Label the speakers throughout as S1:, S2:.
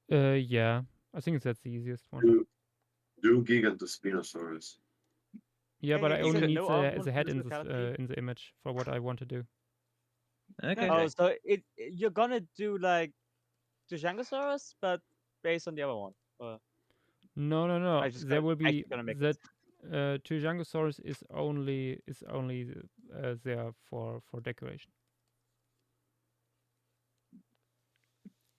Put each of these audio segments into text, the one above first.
S1: Yeah, I think that's the easiest one.
S2: Do Gigantospinosaurus.
S1: Yeah, but I
S3: Is
S4: You
S1: only
S3: it
S4: could.
S1: need
S3: no other one
S1: the head
S3: for physicality?
S1: in the image for what I want to do.
S4: Okay.
S3: Oh, so you're gonna do like Djangosaurus, but based on the other one. Or
S1: No, no,
S3: I
S1: no.
S3: just
S1: There
S3: gonna
S1: will be
S3: actually gonna make
S1: that
S3: it.
S1: Tyrannosaurus is only there for decoration.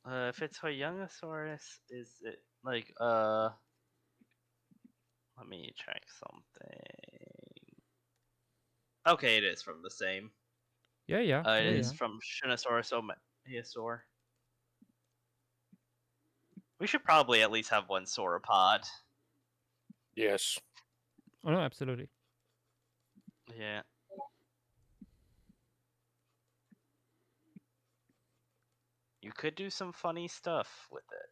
S4: If it's Hoyangosaurus, is it like Let me check something. Okay, it is from the same.
S1: Yeah, yeah,
S4: It
S1: yeah,
S4: is
S1: yeah.
S4: from Shinosaurus omegasaur. We should probably at least have one sauropod.
S2: Yes.
S1: Oh no, absolutely.
S4: Yeah. You could do some funny stuff with it.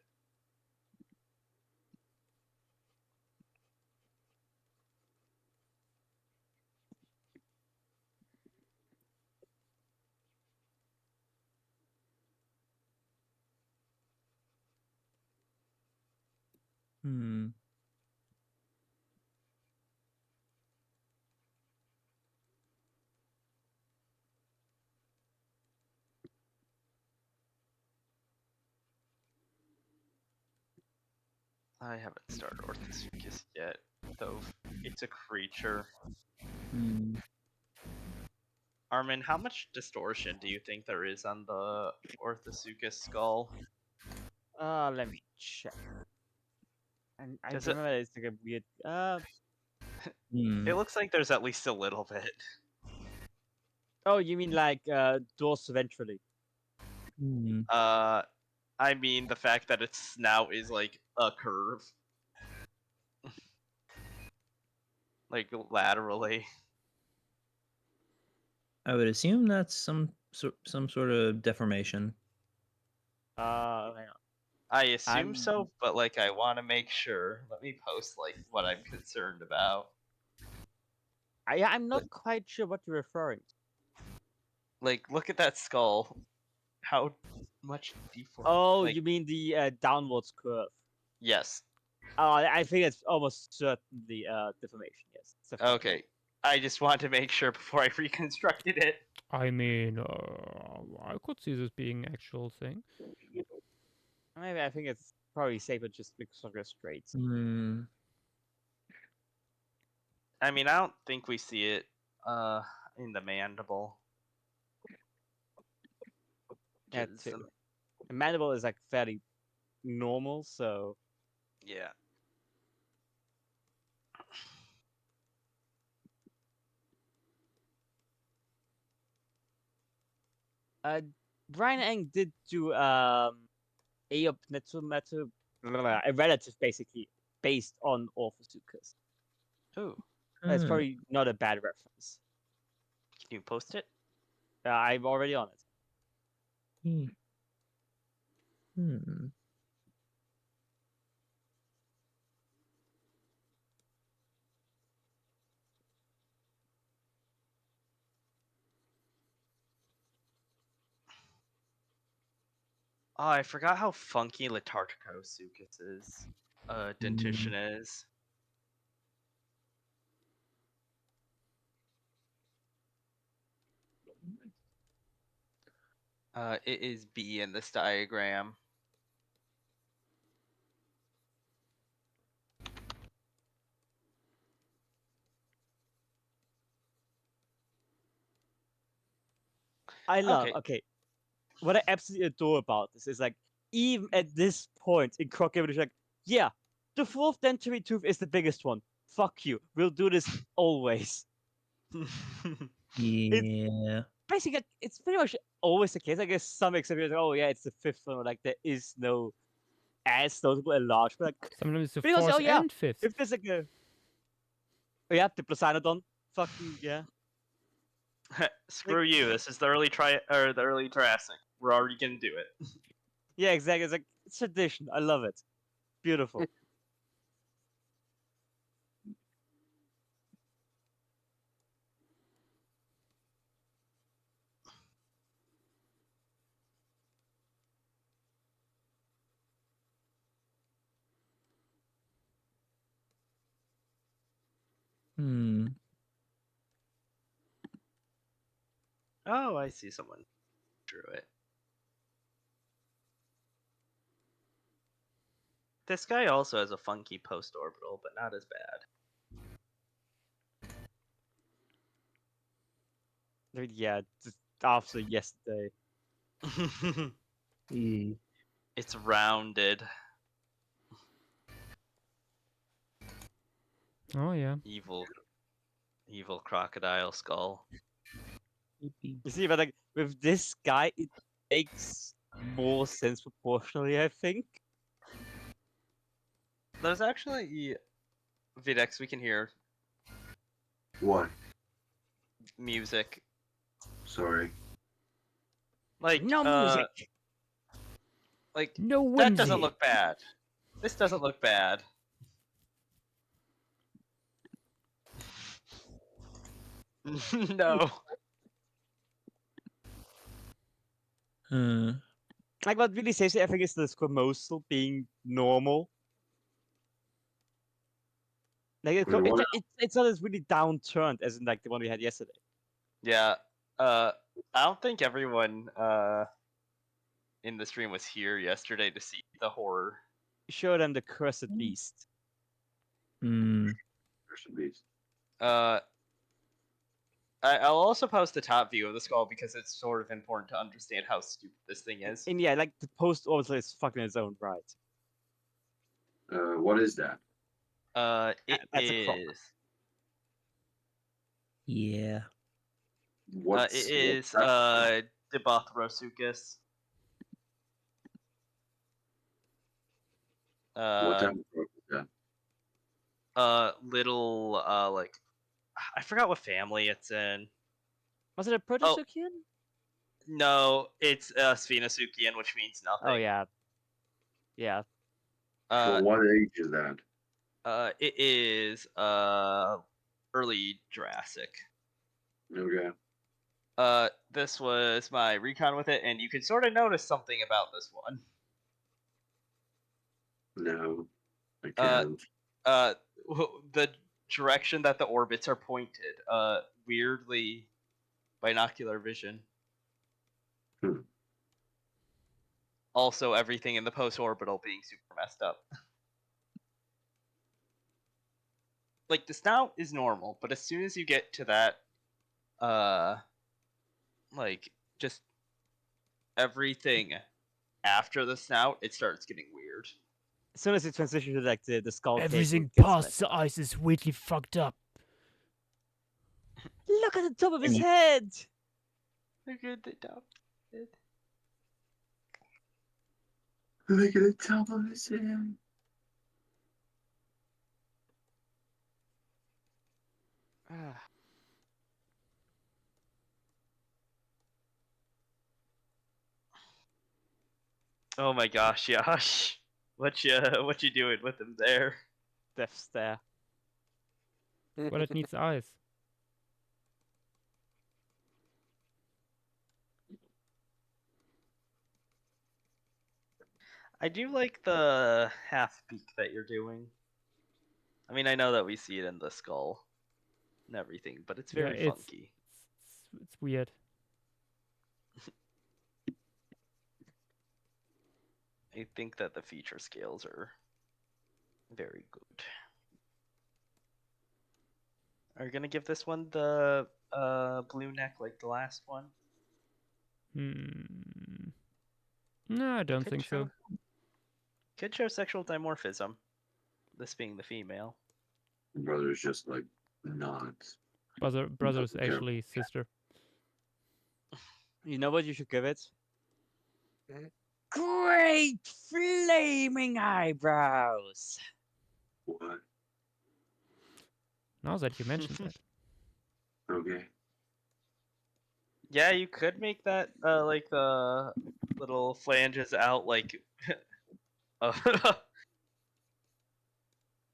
S5: Hmm.
S4: I haven't started Orthosuchus yet, though it's a creature.
S5: Hmm.
S4: Armin, how much distortion do you think there is on the Orthosuchus skull?
S3: Let me check. And I
S4: Does it?
S3: remember it's like a weird.
S5: Hmm.
S4: It looks like there's at least a little bit.
S3: Oh, you mean like dorsoventrally?
S5: Hmm.
S4: I mean the fact that its snout is like a curve, like laterally.
S5: I would assume that's some sort of deformation.
S3: Hang on.
S4: I assume
S3: I'm
S4: so, but like I want to make sure. Let me post like what I'm concerned about.
S3: I'm not quite sure what you're referring to.
S4: Like, look at that skull. How much deform?
S3: Oh,
S4: Like,
S3: you mean the downwards curve?
S4: yes.
S3: I think it's almost certainly deformation. Yes. It's definitely.
S4: Okay. I just want to make sure before I reconstructed it.
S1: I mean, I could see this being actual thing.
S3: Maybe I think it's probably safer just because of the straight.
S5: Hmm.
S4: I mean, I don't think we see it in the mandible.
S3: Yeah,
S4: Just
S3: too. The mandible is like fairly normal, so
S4: yeah.
S3: Brian Eng did do a relative basically based on Orphosuchus.
S4: Ooh.
S3: That's
S5: Hmm.
S3: probably not a bad reference.
S4: Can you post it?
S3: I'm already on it.
S5: Hmm.
S4: Oh, I forgot how funky Latarticosuchus's dentition is. It is B in this diagram.
S3: I love.
S4: Okay.
S3: Okay, what I absolutely adore about this is like even at this point in Croc evolution, like yeah, the fourth dentary tooth is the biggest one. Fuck you. We'll do this always.
S5: Yeah.
S3: Basically, it's pretty much always the case. I guess some exceptions. Oh yeah, it's the fifth one. Like there is no as notable and large, but like
S1: Sometimes it's the
S3: because
S1: fourth
S3: oh yeah,
S1: and fifth.
S3: if there's like a oh yeah, the Plasanodon. Fucking yeah.
S4: Screw you. This is the early the early Jurassic. We're already gonna do it.
S3: Yeah, exactly. It's like it's tradition. I love it. Beautiful.
S5: Hmm.
S4: Oh, I see someone drew it. This guy also has a funky post-orbital, but not as
S3: Dude, yeah, just after yesterday.
S4: bad.
S5: E.
S4: It's rounded.
S1: Oh yeah.
S4: Evil crocodile skull.
S3: You see, but like with this guy, it makes more sense proportionally, I think.
S4: There's actually Videx, we can hear
S2: What?
S4: music.
S2: Sorry.
S4: Like
S3: No music.
S4: like
S1: No
S4: that
S1: whimsy.
S4: doesn't look bad. This doesn't look bad. No.
S3: Like what really saves it, I think, is the squamosal being normal. Like
S2: Wait, what?
S3: it's not as really downturned as in like the one we had yesterday.
S4: Yeah. I don't think everyone in the stream was here yesterday to see the horror.
S3: Show them the cursed beast.
S5: Hmm.
S2: There's some beast.
S4: I'll also post the top view of the skull because it's sort of important to understand how stupid this thing is.
S3: And yeah, like the post orbital is fucking its own right.
S2: What is that?
S4: It
S3: That's a croc.
S4: is.
S5: Yeah.
S2: What's
S4: It is
S2: that?
S4: Dibothrosuchus.
S2: What type of croc is that?
S4: Little like I forgot what family it's in.
S3: Was it a protosuchian?
S4: No, it's Sphenasuchian, which means nothing.
S3: Oh yeah. Yeah.
S2: Well, what age is that?
S4: It is early Jurassic.
S2: Okay.
S4: This was my recon with it, and you can sort of notice something about this one.
S2: No, I
S4: Uh,
S2: can't.
S4: The direction that the orbits are pointed. Weirdly, binocular vision.
S2: Hmm.
S4: Also, everything in the post-orbital being super messed up. Like the snout is normal, but as soon as you get to that, like just everything after the snout, it starts getting weird.
S3: As soon as it transitions to like the skull cake,
S1: Everything
S3: it gets
S1: past
S3: messed
S1: the
S3: up.
S1: ice is weirdly fucked up.
S3: Look at the top of his
S5: Yeah.
S3: head!
S4: Look at the top.
S2: Look at the top of his head.
S4: Oh my gosh, Yash. What you doing with him there?
S3: Death stare.
S1: Well, it needs eyes.
S4: I do like the half peak that you're doing. I mean, I know that we see it in the skull and everything, but it's
S1: Yeah,
S4: very funky.
S1: It's weird.
S4: I think that the feature scales are very good. Are you gonna give this one the blue neck like the last one?
S1: No, I don't
S4: Could
S1: think so.
S4: Could show sexual dimorphism. This being the female.
S2: Brother's just like not.
S1: Brother's
S2: Okay.
S1: actually sister.
S3: You know what you should give it? Great flaming eyebrows!
S2: What?
S1: Now that you mentioned that.
S2: Okay.
S4: Yeah, you could make that like the little flanges out like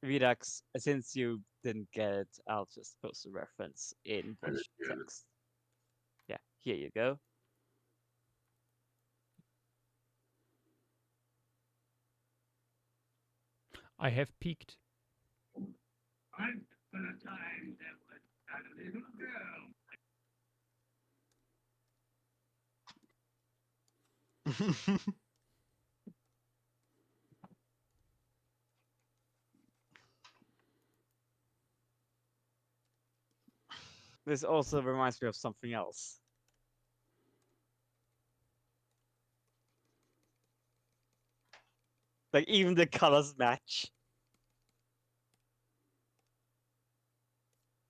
S3: Redux, since you didn't get it, I'll just post a reference in
S2: I
S3: voice
S2: didn't get it.
S3: text. Yeah, here you go.
S1: I have peaked.
S2: What?
S3: This also reminds me of something else. Like even the colors match.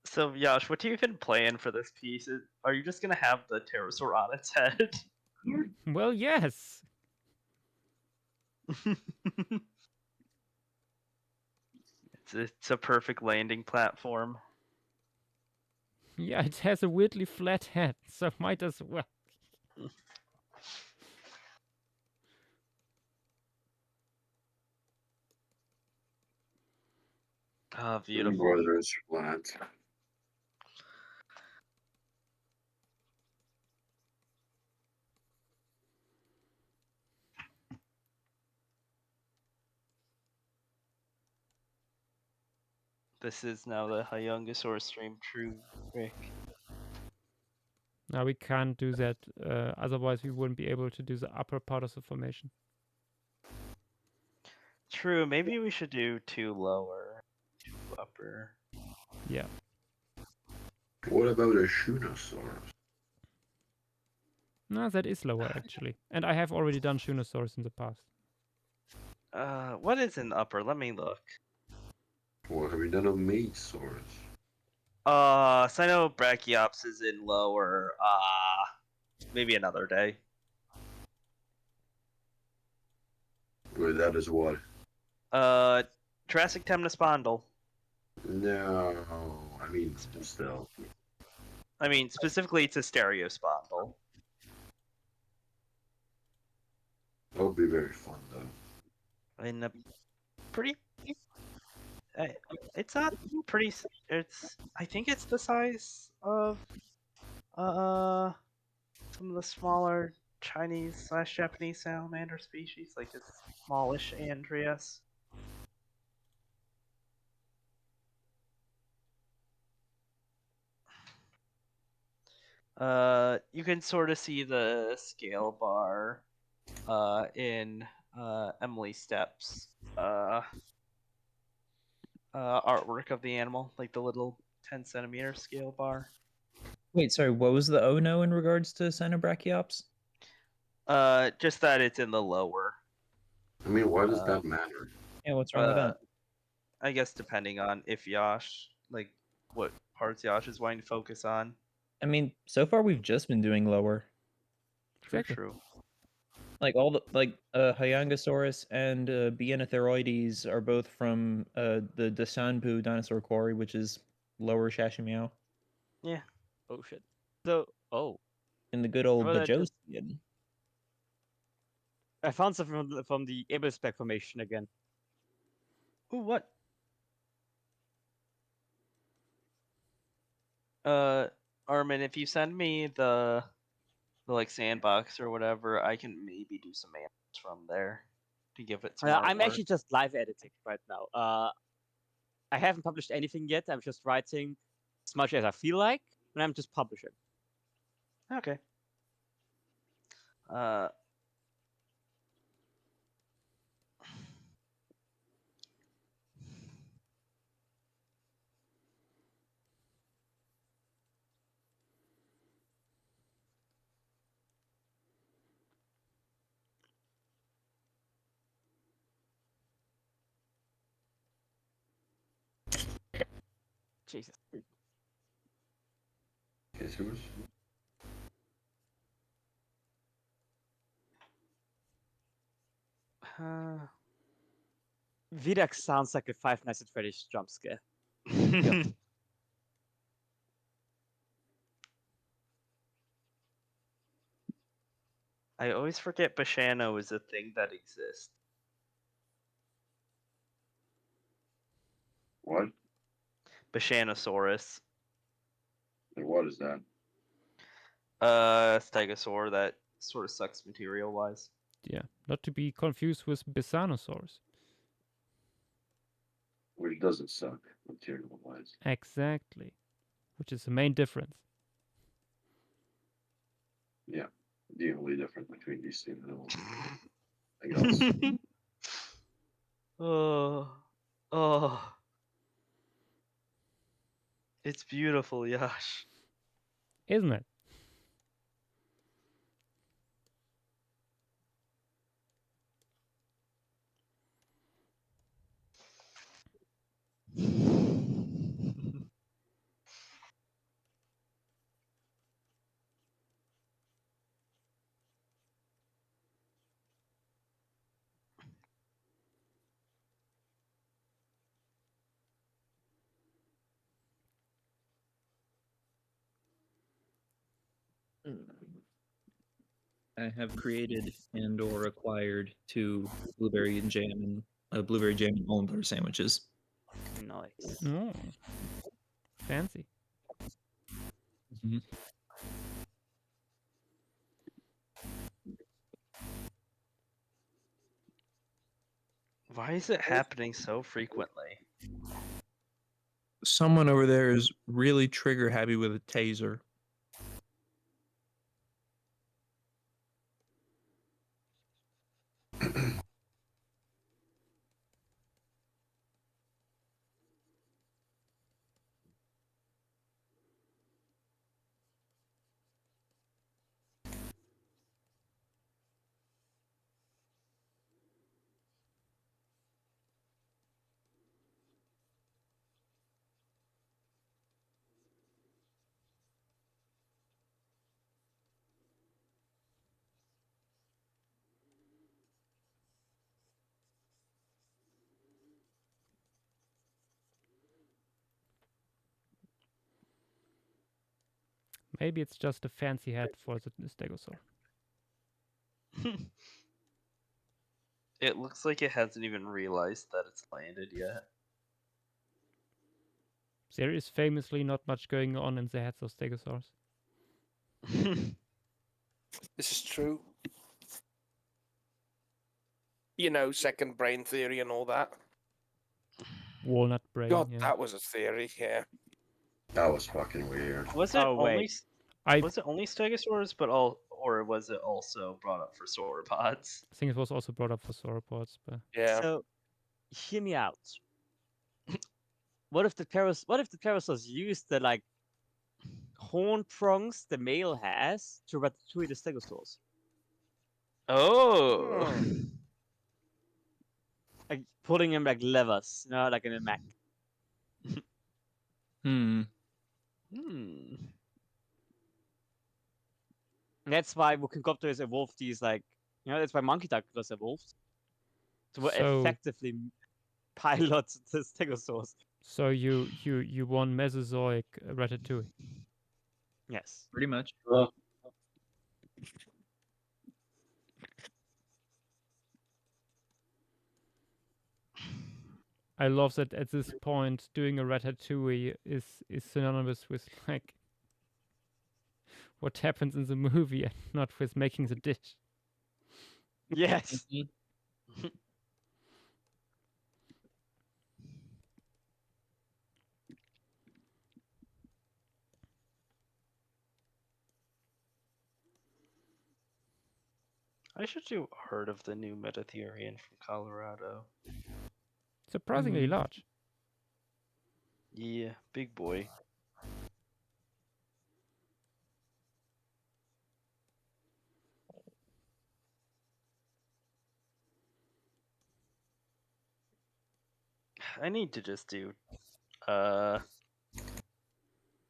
S4: So, Yash, what do you even plan for this piece? Are you just gonna have the pterosaur on its head?
S1: Well, yes.
S4: It's a perfect landing platform.
S1: Yeah, it has a weirdly flat head, so might as well.
S4: Ah, beautiful.
S2: Brother is flat.
S4: This is now the Hyungosaurus stream true trick.
S1: Now we can't do that, otherwise we wouldn't be able to do the upper part of the formation.
S4: True, maybe we should do 2 lower, 2 upper.
S1: Yeah.
S2: What about a Shunosaurus?
S1: No, that is lower actually. And I have already done Shunosaurus in the past.
S4: What is in upper? Let me look.
S2: What have we done of Masaurus?
S4: Cynobrachiops is in lower. Maybe another day.
S2: Wait, that is what?
S4: Jurassic Temnospondyle.
S2: No, I mean, still.
S4: I mean, specifically it's a stereospondyle.
S2: That would be very fun, though.
S4: I mean, pretty. It's not pretty. It's. I think it's the size of some of the smaller Chinese/Japanese salamander species, like a smallish Andreas. You can sort of see the scale bar in Emily Stepp's artwork of the animal, like the little 10-centimeter scale bar.
S5: Wait, sorry, what was the oh no in regards to Cynobrachiops?
S4: Just that it's in the lower.
S2: I mean, why does that matter?
S5: Yeah, what's wrong with that?
S4: I guess depending on if Yash, like what parts Yash is wanting to focus on.
S5: I mean, so far we've just been doing lower.
S1: Exactly.
S4: True.
S5: Like all the Hyangosaurus and Bienotheroides are both from the Dasanpu dinosaur quarry, which is lower Shashimiao,
S3: Oh shit. So
S5: in the good old
S3: Well, that just-
S5: Bajosian.
S3: I found something from the Ebelspec formation again.
S4: Ooh, what? Armin, if you send me the like sandbox or whatever, I can maybe do some animals from there to give it some
S3: I'm
S4: artwork.
S3: actually just live editing right now. I haven't published anything yet. I'm just writing as much as I feel like, and I'm just publishing.
S4: Okay.
S3: Jesus.
S2: Jesus?
S3: Vidax sounds like a Five Nights at Freddy's jump scare.
S4: I always forget Bashano is a thing that exists.
S2: What?
S4: Bashanosaurus.
S2: And what is that?
S4: Stegosaur that sort of sucks material wise.
S1: Yeah, not to be confused with Bisanosaurus.
S2: Which doesn't suck material-wise.
S1: Exactly. Which is the main difference.
S2: Yeah, the only difference between these two animals. I guess.
S4: Oh, oh, it's beautiful, Yash.
S1: Isn't it?
S5: I have created and/or acquired 2 blueberry jam and almond butter sandwiches.
S3: Nice.
S1: Oh. Fancy.
S5: Mhm.
S4: Why is it happening so frequently?
S5: Someone over there is really trigger happy with a taser.
S1: Maybe it's just a fancy hat for the stegosaur.
S4: It looks like it hasn't even realized that it's landed yet.
S1: There is famously not much going on in the heads of stegosaurs.
S6: This is true. You know, second brain theory and all that.
S1: Walnut brain.
S6: God,
S1: Yeah.
S6: that was a theory, yeah.
S2: That was fucking weird.
S4: Was it
S3: Oh,
S4: only
S3: wait.
S1: I
S4: was it only Stegosaurs, or was it also brought up for sauropods?
S1: think it was also brought up for sauropods, but
S6: Yeah.
S3: So, hear me out. What if the pterosaurs used the like horn prongs the male has to ratatouille the stegosaurs?
S4: Oh.
S3: Like putting him like levers, you know, like in a Mac.
S5: Hmm.
S4: Hmm.
S3: And that's why Wukinkopterus evolved these like, you know, that's why monkey ducklers evolved to
S1: So-
S3: effectively pilot the stegosaurs.
S1: so you won Mesozoic Ratatouille.
S3: Yes.
S5: Pretty much.
S1: I love that at this point doing a ratatouille is synonymous with like what happens in the movie and not with making the dish.
S3: Yes.
S5: Mhm.
S4: I should do Heard of the New Metatherian from Colorado.
S1: Surprisingly
S5: Mm.
S1: large.
S4: Yeah, big boy. I need to just do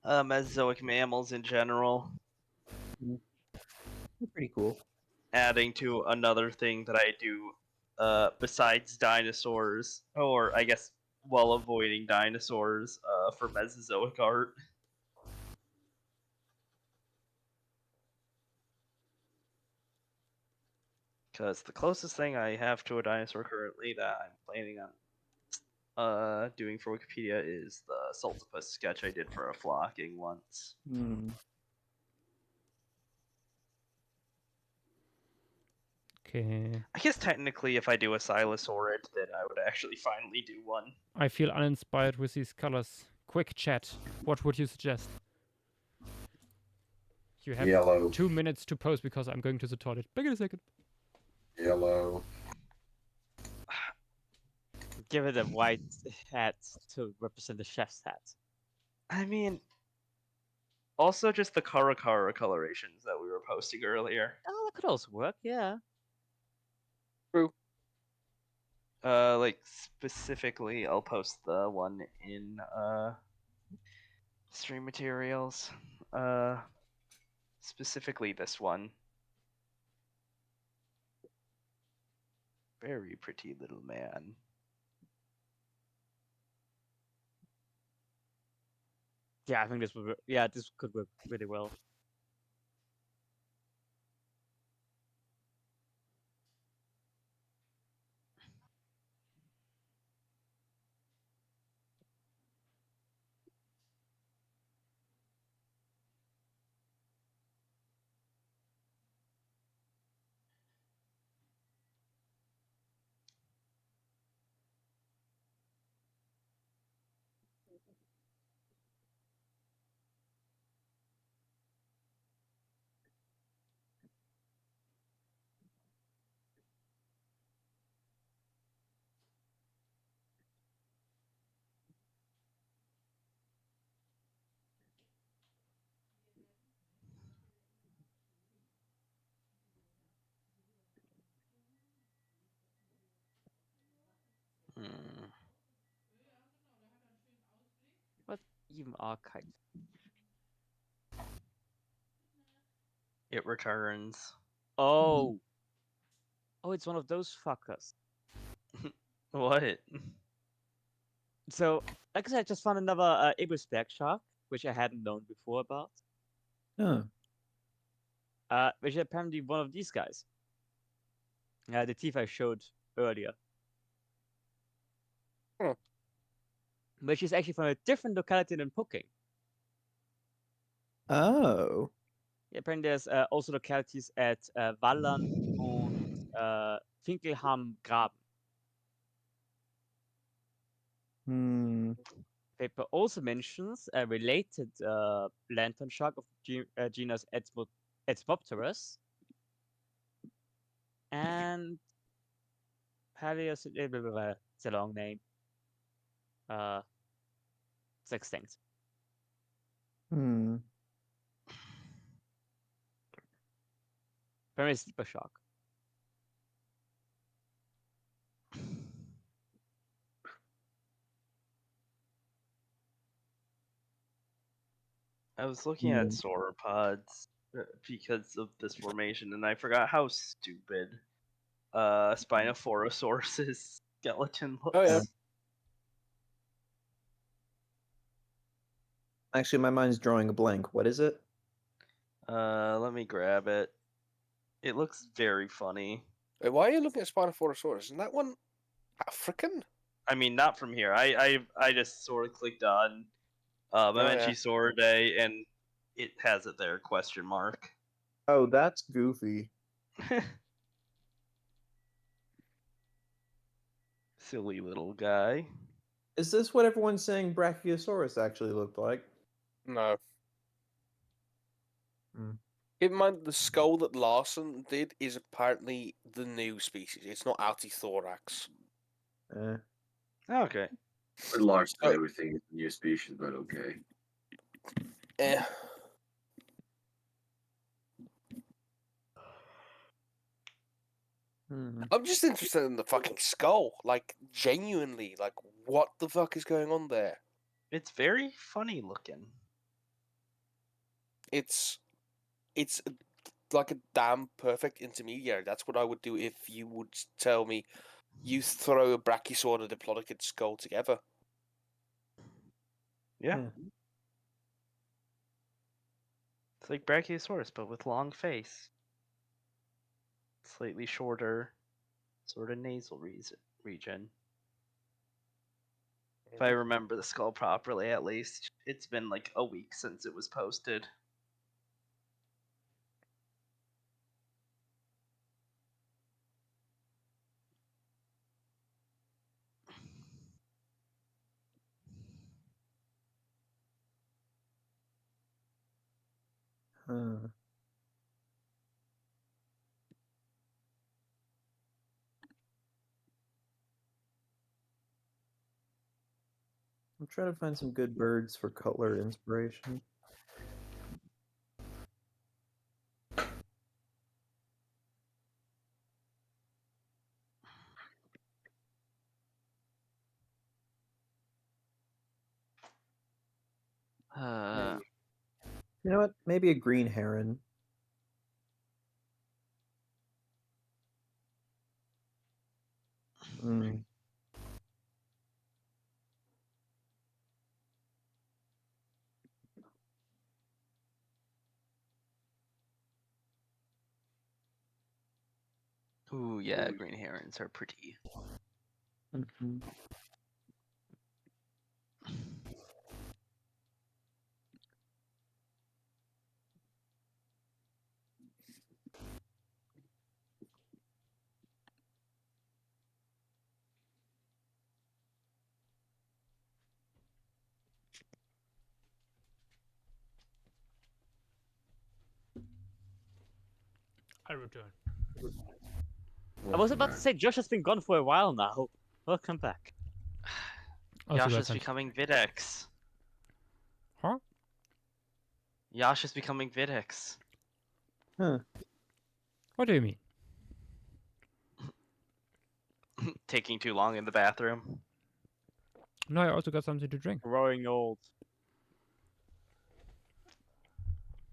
S4: Mesozoic mammals in general,
S5: Pretty cool.
S4: adding to another thing that I do besides dinosaurs, or I guess while avoiding dinosaurs for Mesozoic art. Because the closest thing I have to a dinosaur currently that I'm planning on doing for Wikipedia is the Saltopus sketch I did for a flocking once.
S5: Hmm.
S1: Okay.
S4: I guess technically, if I do a Silosaurid, then I would actually finally do one.
S1: I feel uninspired with these colors. Quick chat. What would you suggest? You have
S2: Yellow.
S1: 2 minutes to post because I'm going to the toilet. Back in a second.
S2: Yellow.
S3: Give it a white hat to represent the chef's hat.
S4: I mean, also just the Kara colorations that we were posting earlier.
S3: Oh, that could also work, yeah.
S4: Like specifically, I'll post the one in stream materials. Specifically this one. Very pretty little man.
S3: Yeah, I think this would. Yeah, this could work really well.
S4: Hmm.
S3: What even archive?
S4: It returns.
S3: Oh. Oh, it's one of those fuckers.
S4: What?
S3: So, like I said, I just found another Ibis Black Shark, which I hadn't known before about.
S5: Oh.
S3: Which is apparently one of these guys. The teeth I showed earlier.
S6: Hmm.
S3: Which is actually from a different locality than Puking.
S7: Oh.
S3: Yeah, apparently there's also localities at Wallern and Finkelham Graben.
S7: Hmm.
S3: Paper also mentions a related lantern shark of genus Etzmopterus and it's a long name. It's extinct.
S7: Hmm.
S3: Apparently it's sleeper shark.
S4: I was looking at sauropods because of this formation, and I forgot how stupid Spinophorosaurus's skeleton looks.
S6: Oh, yeah.
S7: Actually, my mind's drawing a blank. What is it?
S4: Let me grab it. It looks very funny.
S6: Wait, why are you looking at Spinophorosaurus? Isn't that one African?
S4: I mean, not from here. I just sort of clicked on
S6: yeah.
S4: Mamenchisauridae, and it has it there, question mark.
S7: Oh, that's goofy.
S4: Silly little guy.
S7: Is this what everyone's saying Brachiosaurus actually looked like?
S6: No.
S7: Hmm.
S6: Keep in mind, the skull that Larson did is apparently the new species. It's not Altithorax.
S7: Eh.
S4: Okay.
S2: With large
S6: Oh.
S2: everything is a new species, but okay.
S6: Eh.
S7: Hmm.
S6: I'm just interested in the fucking skull. Like, genuinely, like, what the fuck is going on there?
S4: It's very funny looking.
S6: It's like a damn perfect intermediary. That's what I would do if you would tell me you throw a Brachiosaur and a Diplodocid skull together.
S4: Yeah.
S7: Yeah.
S4: It's like Brachiosaurus, but with long face. Slightly shorter, sort of nasal region. If I remember the skull properly, at least. It's been like a week since it was posted.
S7: Huh. I'm trying to find some good birds for color inspiration.
S4: Uh,
S7: You know what? Maybe a green heron. Mm.
S4: ooh, yeah, green herons are pretty.
S7: Mhm.
S1: I return.
S3: I was about to say Josh has been gone for a while now. Welcome back.
S1: Also
S4: Yash
S1: got
S4: is
S1: sent.
S4: becoming Videx.
S1: Huh?
S4: Yash is becoming Videx.
S7: Huh.
S1: What do you mean?
S4: Taking too long in the bathroom.
S1: No, I also got something to drink.
S3: Growing old.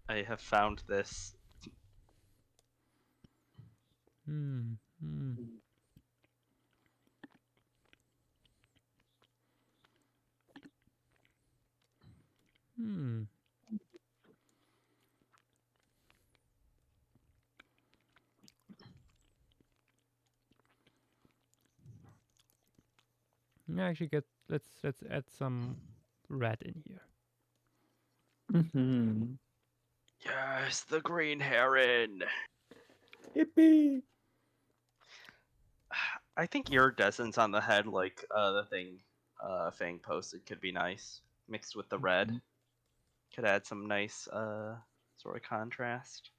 S4: I have found this.
S1: Hmm. Hmm. Hmm. Yeah, actually, let's add some red in here.
S7: Mhm.
S4: Yes, the green heron.
S7: Yippee!
S4: I think iridescence on the head, like the thing Fang posted, could be nice. Mixed with the red. Could add some nice sort of contrast.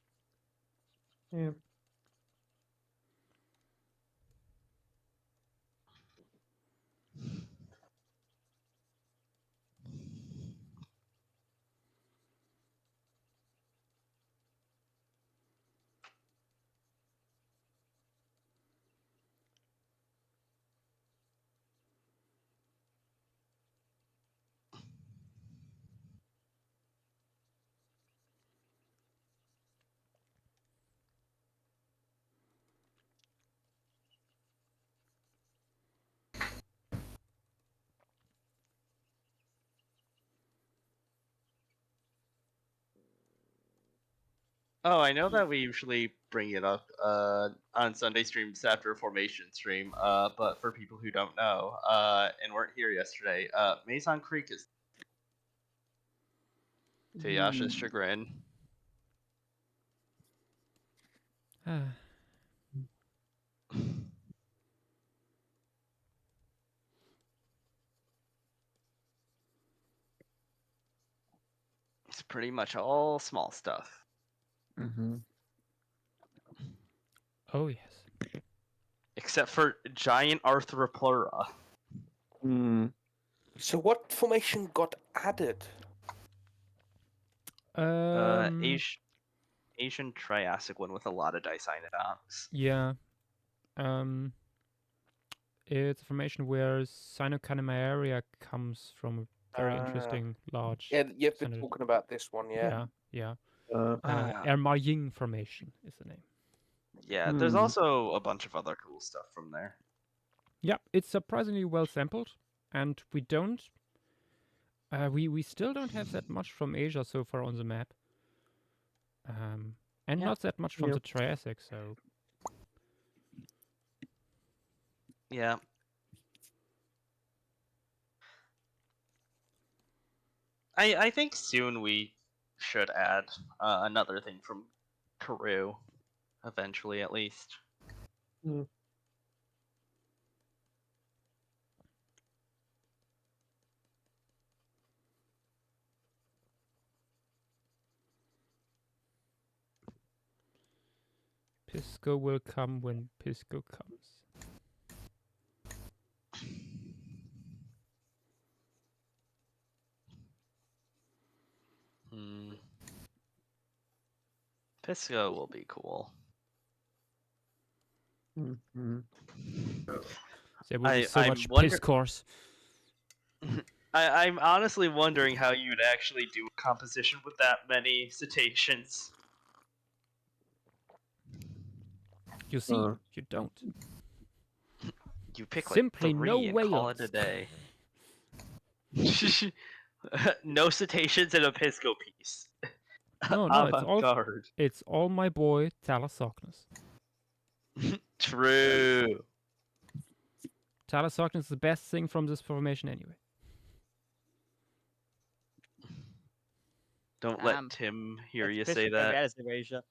S7: Yeah.
S4: Oh, I know that we usually bring it up on Sunday streams after a formation stream, but for people who don't know and weren't here yesterday, Maison Creek is to Yasha's chagrin.
S1: Ah.
S4: It's pretty much all small stuff.
S7: Mm-hmm.
S1: Oh yes.
S4: Except for giant Arthroplura.
S7: Mm.
S6: So what formation got added?
S1: Um.
S4: Asian Triassic one with a lot of Dicynodonts.
S1: Yeah. Um. It's a formation where Cyanocanemaria comes from a very interesting large.
S6: Yeah, you've been
S1: cynod-
S6: talking about this one, yeah.
S1: Yeah.
S7: Uh,
S1: Ermaying formation is the name.
S4: Yeah, there's
S7: Hmm.
S4: also a bunch of other cool stuff from there.
S1: Yeah, it's surprisingly well sampled, and we don't. We still don't have that much from Asia so far on the map. And
S4: Yeah.
S1: not that much from
S7: Yep.
S1: the Triassic, so
S4: Yeah. I think soon we should add another thing from Peru, eventually at least.
S1: Pisco will come when Pisco comes.
S4: Pisco will be cool.
S7: Mhm.
S1: There will be so
S4: I'm
S1: much
S4: wonder-
S1: piss course.
S4: I'm honestly wondering how you'd actually do a composition with that many cetaceans.
S1: You see,
S7: Uh.
S1: you don't.
S4: You pick
S1: Simply
S4: like 3
S1: no
S4: and call it a
S1: whales.
S4: day. No cetaceans and a Pisco piece.
S1: No, no, it's all
S4: Avant-garde.
S1: it's all my boy Thalassocnus.
S4: True.
S1: Thalassocnus is the best thing from this formation anyway.
S4: Don't let Tim hear you say that.
S3: That is erasure.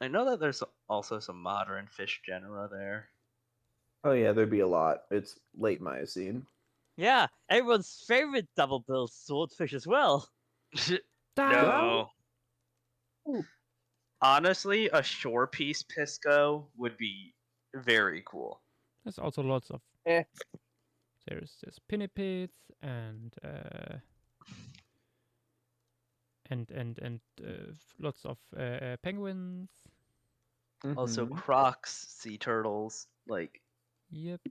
S4: I know that there's also some modern fish genera there.
S7: Oh yeah, there'd be a lot. It's late Miocene.
S3: Yeah, everyone's favorite double-billed swordfish as well.
S4: No.
S7: Ooh.
S4: Honestly, a shore piece Pisco would be very cool.
S1: There's also lots of
S6: Eh.
S1: there's pinnipeds and lots of penguins.
S4: Also,
S7: Mhm.
S4: crocs, sea turtles, like
S1: Yep.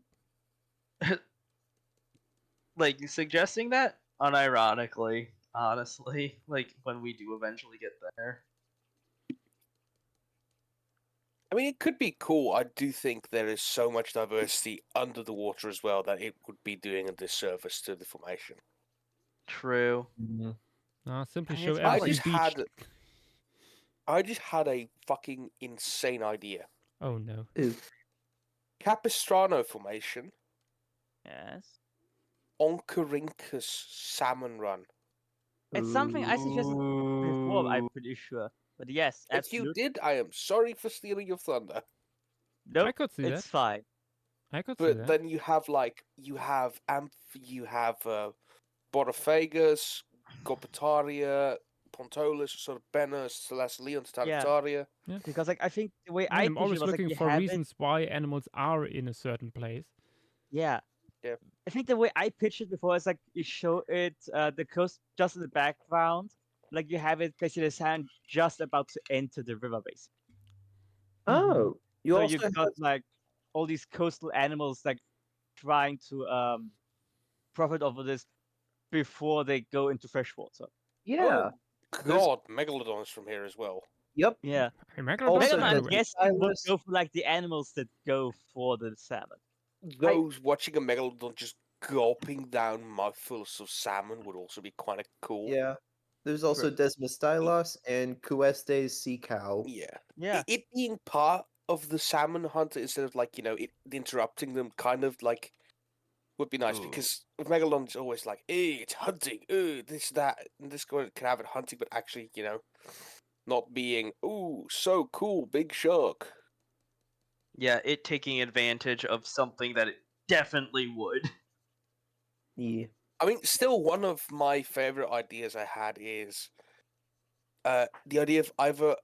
S4: like suggesting that unironically, honestly, like when we do eventually get there.
S6: I mean, it could be cool. I do think there is so much diversity under the water as well that it would be doing a disservice to the formation.
S4: True.
S7: Mhm.
S1: Simply
S3: I
S1: show
S3: mean, it's
S1: everything
S6: I just had a fucking insane idea.
S1: Oh no.
S7: Ooh.
S6: Capistrano formation,
S3: Yes.
S6: Oncorhynchus salmon run.
S3: It's something I
S7: Ooh.
S3: suggested before, I'm pretty sure. But yes,
S6: If you
S3: absolutely.
S6: did, I am sorry for stealing your thunder.
S3: Nope,
S1: I could see
S3: it's
S1: that.
S3: fine.
S1: I could see
S6: But
S1: that.
S6: then you have Borophagus, Gopataria, Pontolus, sort of Benus, Leon
S3: Yeah.
S6: Tartaria.
S3: Because like I think the way
S1: I mean,
S3: I
S1: I'm
S3: pictured
S1: always
S3: it was like
S1: looking
S3: you
S1: for
S3: have it.
S1: reasons why animals are in a certain place.
S3: Yeah.
S6: Yeah.
S3: I think the way I pitched it before is like you show it the coast just in the background, like you have it basically the sand just about to enter the river base.
S7: Oh, you
S3: So
S7: also
S3: you
S7: have
S3: got like all these coastal animals like trying to profit over this before they go into freshwater.
S7: yeah.
S6: God, Megalodons from here as well.
S7: Yep.
S3: Yeah.
S1: Hey, Megalodons
S7: Also,
S3: Megalodon,
S1: are
S3: I'm
S7: does
S1: everywhere.
S3: guessing would
S7: Stylus-
S3: go for like the animals that go for the salmon.
S6: Those watching a Megalodon just gulping down mouthfuls of salmon would also be quite a cool.
S7: Yeah. There's also Desmostylos and Cuestes sea cow.
S6: Yeah.
S3: Yeah.
S6: It being part of the salmon hunt instead of like, it interrupting them kind of like would be nice
S4: Ooh.
S6: because with Megalodon it's always like, it's hunting, this, that, and this guy can have it hunting, but actually, not being, ooh, so cool, big shark.
S4: Yeah, it taking advantage of something that it definitely would.
S7: Yeah.
S6: I mean, still one of my favorite ideas I had is the idea of either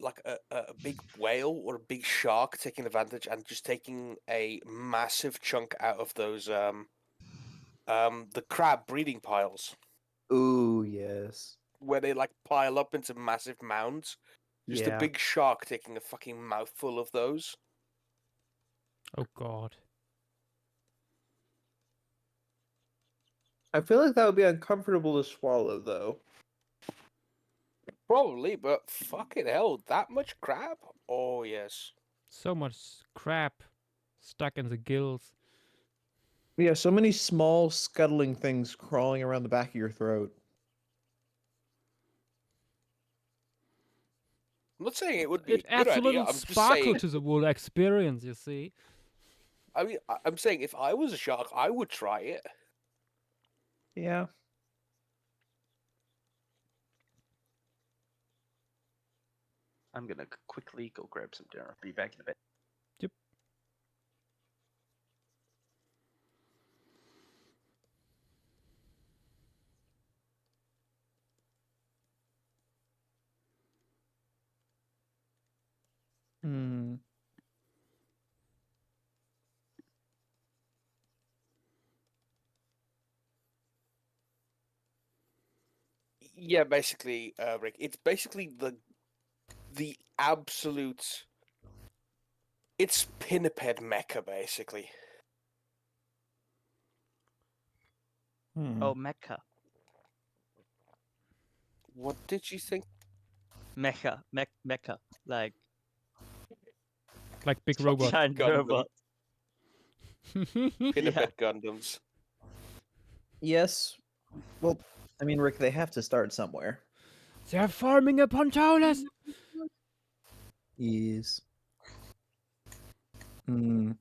S6: like a big whale or a big shark taking advantage and just taking a massive chunk out of those the crab breeding piles
S7: Ooh, yes.
S6: where they like pile up into massive mounds. Just a
S7: Yeah.
S6: big shark taking a fucking mouthful of those.
S1: Oh god.
S7: I feel like that would be uncomfortable to swallow, though.
S6: Probably, but fucking hell, that much crab? Oh yes.
S1: So much crap stuck in the gills.
S7: Yeah, so many small scuttling things crawling around the back of your throat.
S6: I'm not saying it would be
S1: It
S6: a good
S1: adds a
S6: idea.
S1: little
S6: I'm just
S1: sparkle
S6: saying.
S1: to the whole experience, you see.
S6: I mean, I'm saying if I was a shark, I would try it.
S7: Yeah.
S4: I'm gonna quickly go grab some dinner. Be back in a bit.
S6: Yeah, basically, Rick. It's basically the absolute. It's pinniped mecca, basically.
S3: Oh, mecha.
S6: What did you think?
S3: Mecha. Mecha. Like
S1: Like big robot.
S3: giant
S6: Gundam.
S3: robot.
S6: Pinniped Gundams.
S5: Yes. Well, I mean, Rick, they have to start somewhere.
S1: They're forming a Pontolas!
S5: Yes. Hmm.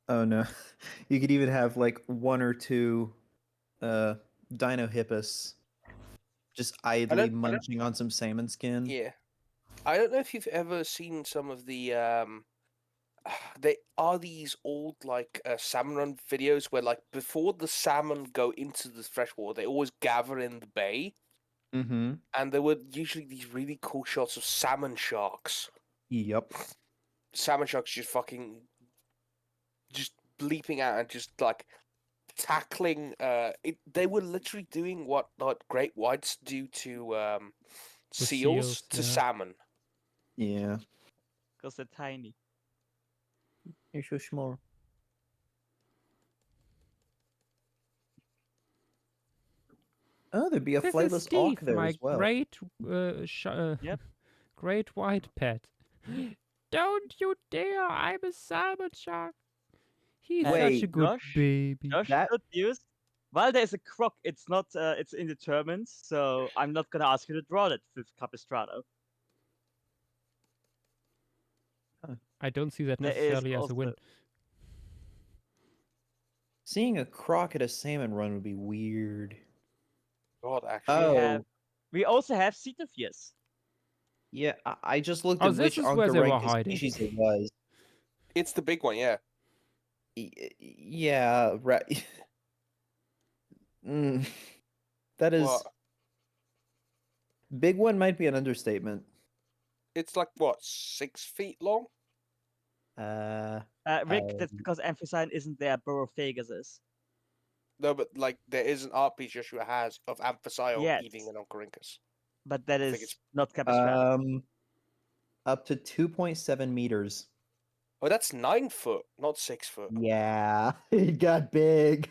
S5: Oh no. You could even have like one or two dino hippus just idly munching on some salmon skin.
S6: Yeah. I don't know if you've ever seen some of the they are these old like salmon run videos where like before the salmon go into the freshwater, they always gather in the bay,
S5: Mm-hmm.
S6: and there were usually these really cool shots of salmon sharks.
S5: Yep.
S6: Salmon sharks just bleeping out and just like tackling. They were literally doing what great whites do to seals to
S1: yeah.
S6: salmon.
S5: Yeah.
S3: Because they're tiny.
S5: You're so small. Oh, there'd be a
S1: This
S5: flightless
S1: is Steve,
S5: auk there
S1: my
S5: as well.
S1: great,
S3: Yep.
S1: great white pet. Don't you dare! I'm a salmon shark. He's such a
S5: Wait,
S1: good
S3: Josh?
S1: baby.
S3: Josh,
S5: That-
S3: good news. While there's a croc, it's not. It's indeterminate, so I'm not gonna ask you to draw it with Capistrano.
S1: I don't see that
S3: There is
S1: necessarily as a
S3: also-
S1: win.
S5: Seeing a croc at a salmon run would be weird.
S6: God, actually.
S5: Oh,
S3: We also have Cetophius.
S5: yeah. I just looked
S1: Oh,
S5: at
S1: this
S5: which
S1: is where they were
S5: Oncorhynchus
S1: hiding.
S5: species it was.
S6: It's the big one, yeah.
S5: Yeah, right. Mm. That is
S6: What?
S5: big one might be an understatement.
S6: It's like what, 6 feet long?
S3: Rick, that's because Amphicyne isn't there. Borophagus is.
S6: No, but like there is an art piece Joshua has of Amphicyone
S3: Yes.
S6: eating an Oncorhynchus.
S3: But that
S6: I think
S3: is
S6: it's-
S3: not Capistrano.
S5: Up to 2.7 meters.
S6: Oh, that's 9 foot, not 6 foot.
S5: Yeah, it got big.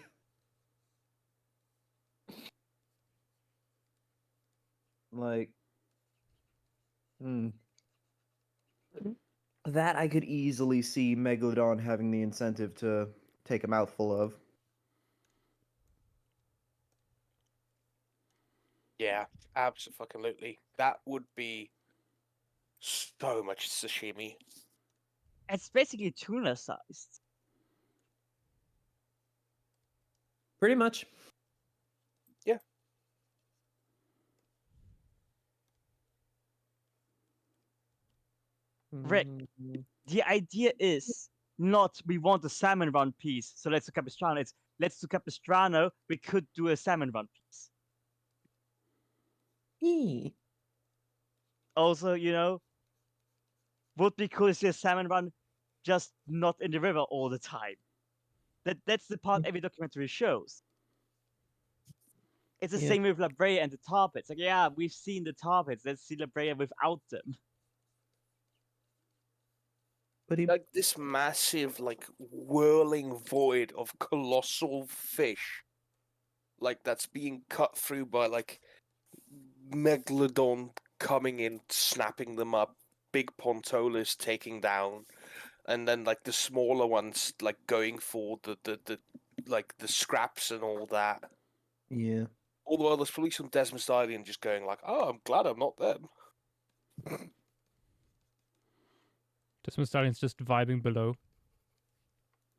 S5: Like, that I could easily see Megalodon having the incentive to take a mouthful of.
S6: Yeah, absolutely. That would be so much sashimi.
S3: It's basically tuna sized.
S5: Pretty much.
S3: Rick, the idea is not we want a salmon run piece, so let's do Capistrano. It's let's do Capistrano. We could do a salmon run piece. Also, would be cool to see a salmon run, just not in the river all the time. That's the part every documentary shows. It's the
S5: Yeah.
S3: same with La Brea and the tar pits. Like, yeah, we've seen the tar pits. Let's see La Brea without them.
S5: But he,
S6: Like this massive, like whirling void of colossal fish, like that's being cut through by like megalodon coming in, snapping them up, big pontolas taking down, and then like the smaller ones like going for the like the scraps and all that.
S5: yeah.
S6: All the while there's probably some Desmostallion just going like, "Oh, I'm glad I'm not them."
S1: Desmond Stallion's just vibing below.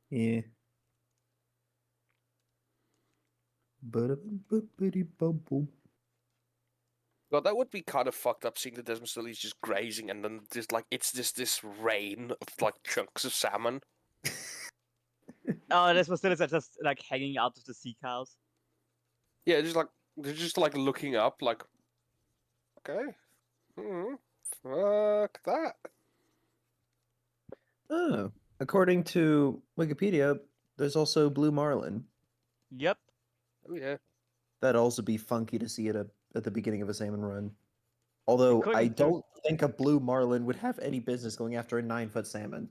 S5: Yeah.
S6: God, that would be kind of fucked up seeing the Desmostallions just grazing and then just like it's just this rain of like chunks of salmon.
S3: Oh, this was still just like hanging out of the sea cows.
S6: Yeah, just like they're just like looking up, like, okay, fuck that.
S5: Oh, according to Wikipedia, there's also blue marlin.
S3: Yep.
S6: Oh yeah.
S5: That'd also be funky to see at the beginning of a salmon run. Although I
S3: According to-
S5: don't think a blue marlin would have any business going after a 9-foot salmon.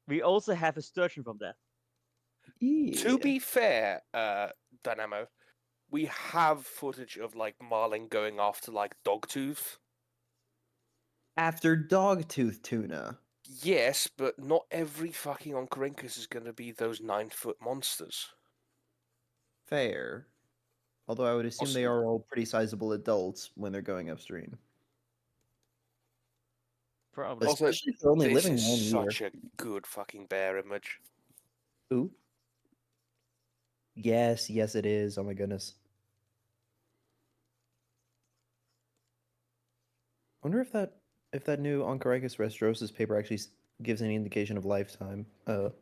S3: We also have a sturgeon from there.
S6: To be fair, Dynamo, we have footage of like marlin going after like dogtooth.
S5: After dogtooth tuna.
S6: Yes, but not every fucking Oncorhynchus is going to be those 9-foot monsters.
S5: Fair. Although I would assume they
S6: Also-
S5: are all pretty sizable adults when they're going upstream.
S3: Probably.
S6: Also,
S5: Especially if they're only
S6: This
S5: living
S6: is
S5: 1 year.
S6: such a good fucking bear image.
S5: Ooh. Yes, yes it is. Oh my goodness. I wonder if that new Oncorhynchus restrosis paper actually gives any indication of lifespan.
S6: I'm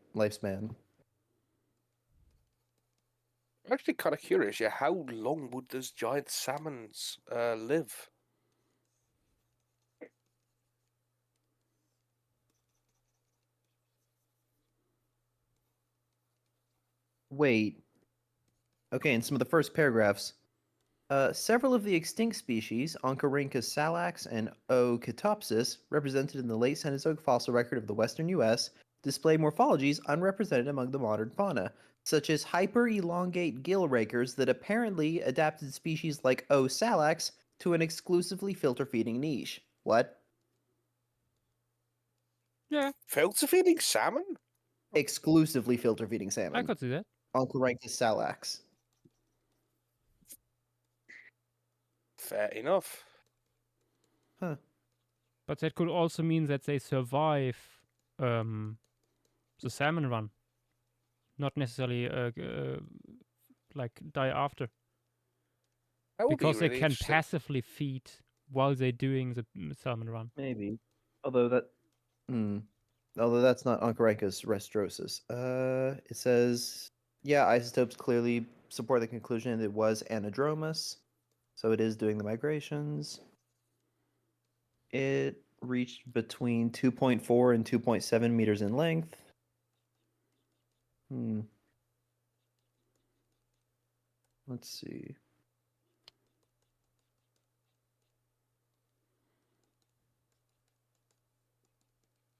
S6: actually kind of curious, yeah, how long would those giant salmons live?
S5: Wait. Okay, in some of the first paragraphs, several of the extinct species, Oncorhynchus salax and O. catopsis, represented in the late Cenozoic fossil record of the western U.S., display morphologies unrepresented among the modern fauna, such as hyper-elongate gill rakers that apparently adapted species like O. salax to an exclusively filter-feeding niche. What?
S1: Yeah,
S6: Filter feeding salmon?
S5: Exclusively filter-feeding
S1: I
S5: salmon.
S1: could see that.
S5: Oncorhynchus salax.
S6: Fair enough.
S5: Huh.
S1: But that could also mean that they survive the salmon run, not necessarily like die after,
S6: That would
S1: because
S6: be
S1: they
S6: really
S1: can
S6: interesting.
S1: passively feed while they're doing the salmon run.
S5: Maybe. Although that. Hmm. Although that's not Oncorhynchus restrosis. It says, yeah, isotopes clearly support the conclusion that it was anadromous, so it is doing the migrations. It reached between 2.4 and 2.7 meters in length. Hmm. Let's see.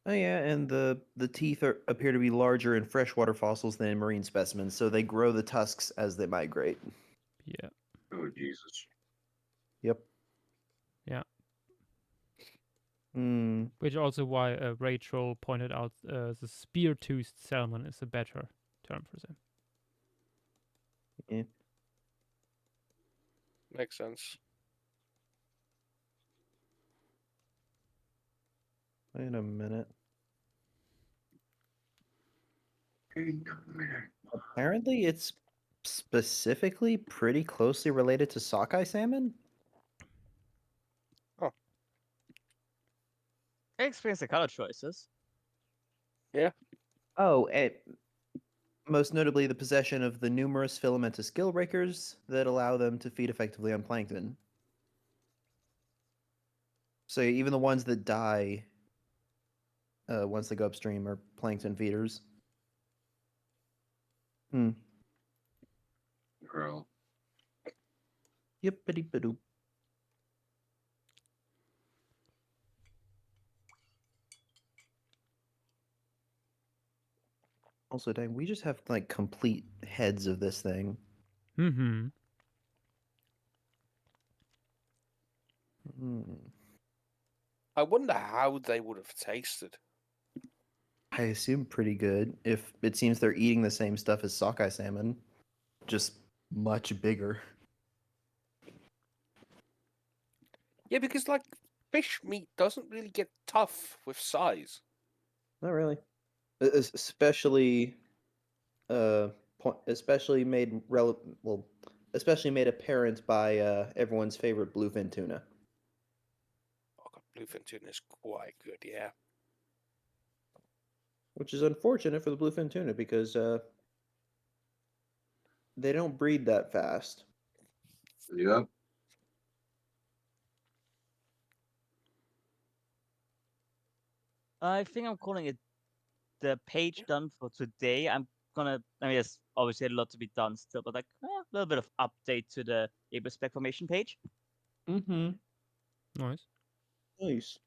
S5: Oh yeah, and the teeth appear to be larger in freshwater fossils than in marine specimens, so they grow the tusks as they migrate.
S1: Yeah.
S2: Oh Jesus.
S5: Yep.
S1: Yeah.
S5: Hmm.
S1: Which also why Rachel pointed out the spear-toothed salmon is a better term for them.
S5: Yeah.
S6: Makes sense.
S5: Wait a minute. Apparently, it's specifically pretty closely related to sockeye salmon.
S3: Experience the color choices.
S5: Oh, and most notably the possession of the numerous filamentous gill rakers that allow them to feed effectively on plankton. So even the ones that die once they go upstream are plankton feeders. Hmm.
S2: Girl.
S5: Yippity-ba-doop. Also, dang, we just have like complete heads of this thing.
S1: Mm-hmm.
S5: Hmm.
S6: I wonder how they would have tasted.
S5: I assume pretty good. If it seems they're eating the same stuff as sockeye salmon, just much bigger.
S6: Yeah, because like fish meat doesn't really get tough with size.
S5: Not really. Especially, especially made especially made apparent by everyone's favorite bluefin tuna.
S6: Oh god, bluefin tuna is quite good, yeah.
S5: Which is unfortunate for the bluefin tuna because they don't breed that fast.
S2: Yep.
S3: I think I'm calling it the page done for today. I'm gonna. I mean, there's obviously a lot to be done still, but like a little bit of update to the Able Spec formation page.
S7: Mm-hmm.
S1: Nice.
S7: Nice.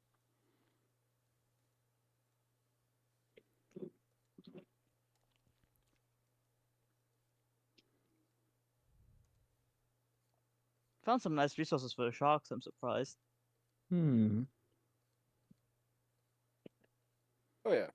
S3: Found some nice resources for the sharks. I'm surprised.
S7: Hmm.
S6: Oh yeah.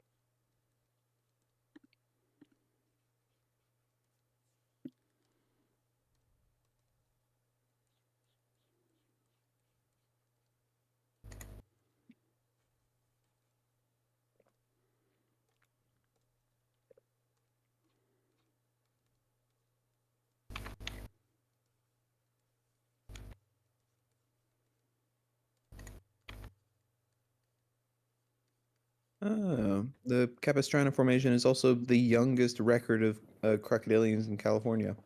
S5: The Capistrano Formation is also the youngest record of crocodilians in California.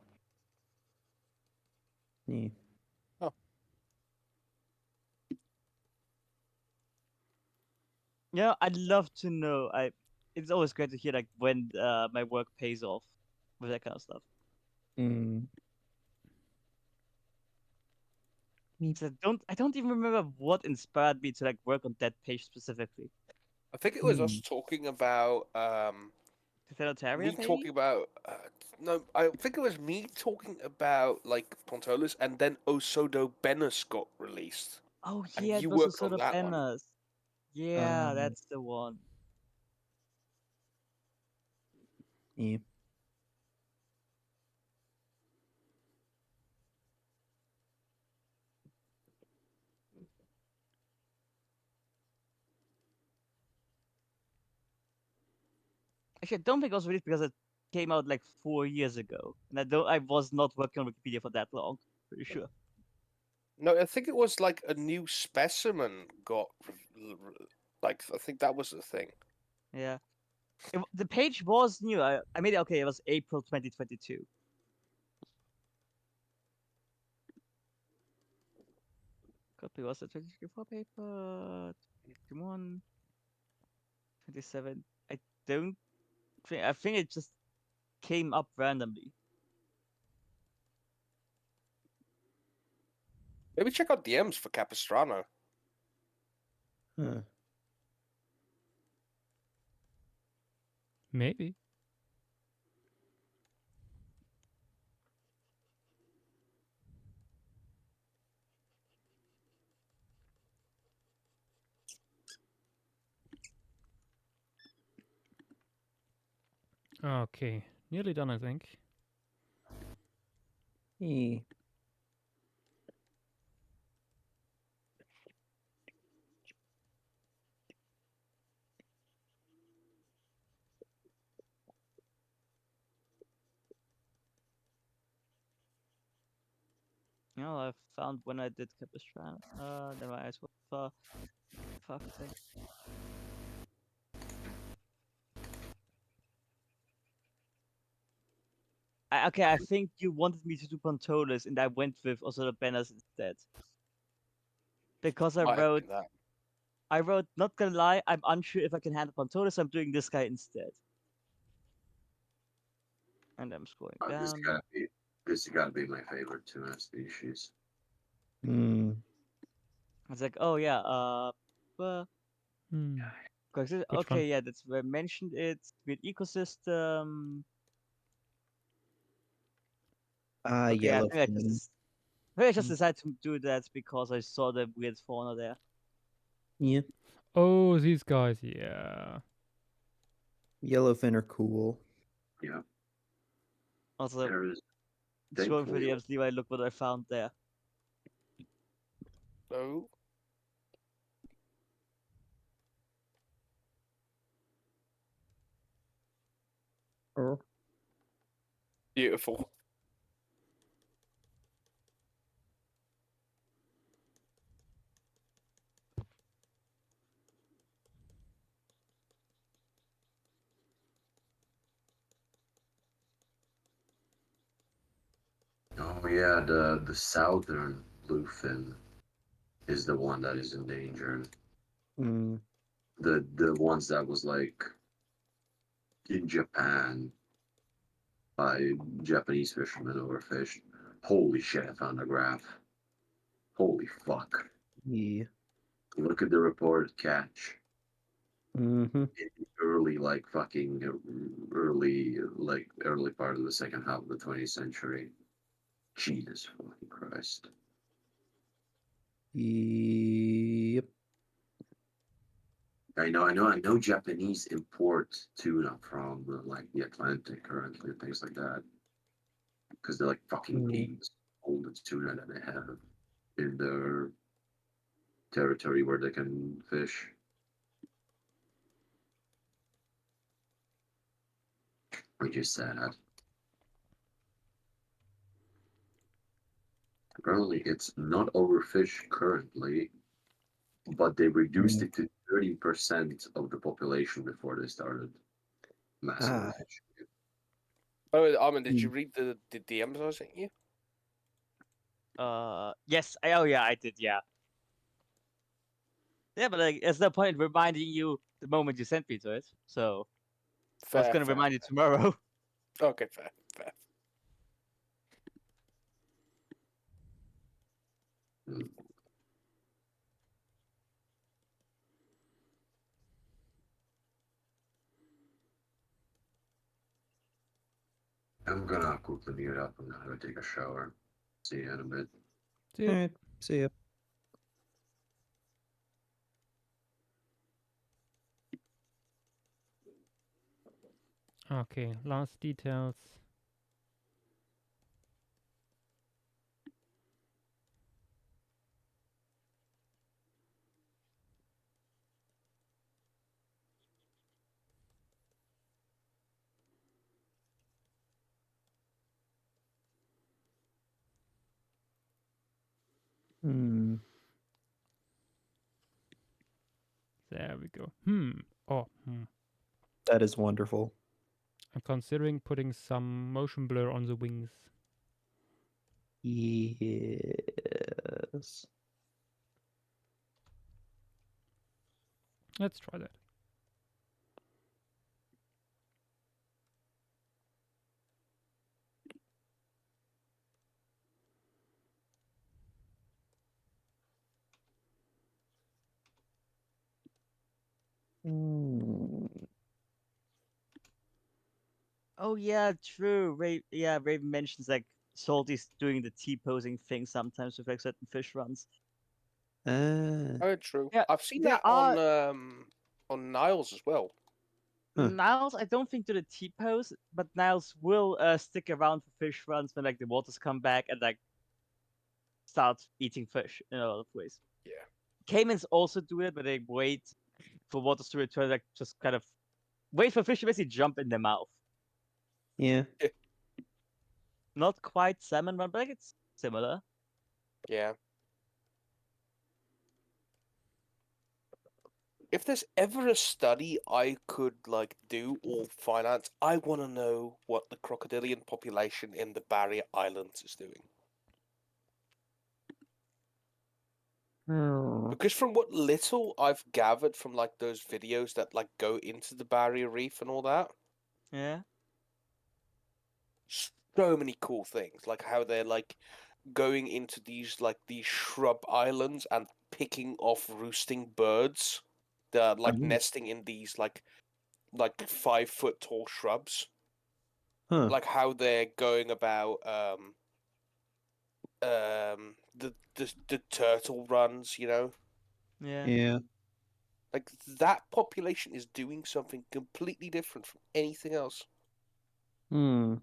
S5: Yeah.
S3: Yeah, I'd love to know. It's always great to hear like when my work pays off with that kind of stuff.
S5: Mm.
S3: So I don't even remember what inspired me to like work on that page specifically.
S6: I think it was us talking about
S3: The Thanataria,
S6: me
S3: maybe?
S6: talking about no, I think it was me talking about like Pontolis, and then Osodo Benus got released.
S3: Oh
S6: And
S3: yeah, it
S6: you
S3: was
S6: worked
S3: also
S6: on
S3: the
S6: that one.
S3: banners. Yeah, that's the one.
S5: Yeah.
S3: Actually, I don't think it was released because it came out like 4 years ago, and I was not working on Wikipedia for that long. Pretty sure.
S6: No, I think it was like a new specimen got like I think that was the thing.
S3: Yeah, the page was new. I made it. Okay, it was April 2022. Copy was the 2024 paper. 21, 27. I don't think. I think it just came up randomly.
S6: Maybe check out DMs for Capistrano.
S5: Huh.
S1: Maybe. Okay, nearly done, I think.
S5: Yeah.
S3: You know, I found when I did Capistrano. Never mind. Fuck thing. Okay, I think you wanted me to do Pontolis, and I went with also the banners instead. Because
S6: Might have been that.
S3: I wrote, not gonna lie, I'm unsure if I can handle Pontolis, so I'm doing this guy instead. And I'm scrolling
S2: This
S3: down.
S2: has gotta be my favorite tuna species.
S5: Hmm.
S3: It's like, oh yeah, well,
S1: Hmm.
S3: okay,
S1: one?
S3: yeah, that's where I mentioned it. Weird ecosystem. Okay, I think
S5: Yellowfin.
S3: I just decided to do that because I saw the weird fauna there.
S5: Yeah.
S1: Oh, these guys, yeah.
S5: Yellowfin are cool.
S2: Yeah,
S3: Also,
S2: there is.
S3: scrolling through the
S2: Thankfully,
S3: MSD, I look what I found there.
S6: No.
S5: Oh.
S6: Beautiful.
S2: oh yeah, the southern bluefin is the one that is endangered.
S5: Hmm.
S2: The ones that was like in Japan by Japanese fishermen overfished. Holy shit! I found a graph. Holy fuck!
S5: Yeah.
S2: Look at the reported catch.
S5: Mm-hmm.
S2: In the early, like fucking early part of the second half of the 20th century. Jesus fucking Christ.
S5: Yep.
S2: I know Japanese import tuna from like the Atlantic currently and things like that. Because they're like fucking
S5: Mm.
S2: pigs. All the tuna that they have in their territory where they can fish. Which is sad. Apparently it's not overfished currently, but they reduced it to 30% of the population before they started massively
S5: Ah.
S2: fishing it.
S6: Oh, Armin, did you
S5: Mm.
S6: read the DMs I sent you?
S3: Yes. Oh yeah, I did. Yeah. Yeah, but like, there's no point in reminding you the moment you sent me to it. So I was
S6: Fair,
S3: gonna
S6: fair.
S3: remind you tomorrow.
S6: Okay, fair, fair.
S2: Mm. I'm gonna quickly mute up and go take a shower. See you in a bit.
S1: See ya.
S5: Alright. See ya.
S1: Okay, last details.
S5: Hmm.
S1: There we go.
S5: That is wonderful.
S1: I'm considering putting some motion blur on the wings.
S5: Yes.
S1: Let's try that.
S5: Hmm.
S3: Oh yeah, true. Ray mentions like Salty's doing the T-posing thing sometimes with like certain fish runs.
S5: Ah.
S6: Oh, true.
S3: Yeah,
S6: I've seen
S3: there
S6: that
S3: are
S6: on Niles as well.
S5: Huh.
S3: Niles. I don't think do the T-pose, but Niles will stick around for fish runs when like the waters come back and like start eating fish in a lot of ways.
S6: Yeah.
S3: Caimans also do it, but they wait for waters to return, like just kind of wait for fish to basically jump in their mouth.
S5: Yeah.
S3: Not quite salmon run, but like it's similar.
S6: Yeah. If there's ever a study I could like do or finance, I want to know what the crocodilian population in the Barrier Islands is doing.
S5: Oh.
S6: Because from what little I've gathered from like those videos that like go into the Barrier Reef and all that,
S3: Yeah.
S6: so many cool things. Like how they're like going into these shrub islands and picking off roosting birds that are like
S5: Oh.
S6: nesting in these like 5 foot tall shrubs.
S5: Huh.
S6: Like how they're going about the turtle runs, you know?
S3: Yeah.
S5: Yeah.
S6: Like that population is doing something completely different from anything else.
S5: Hmm.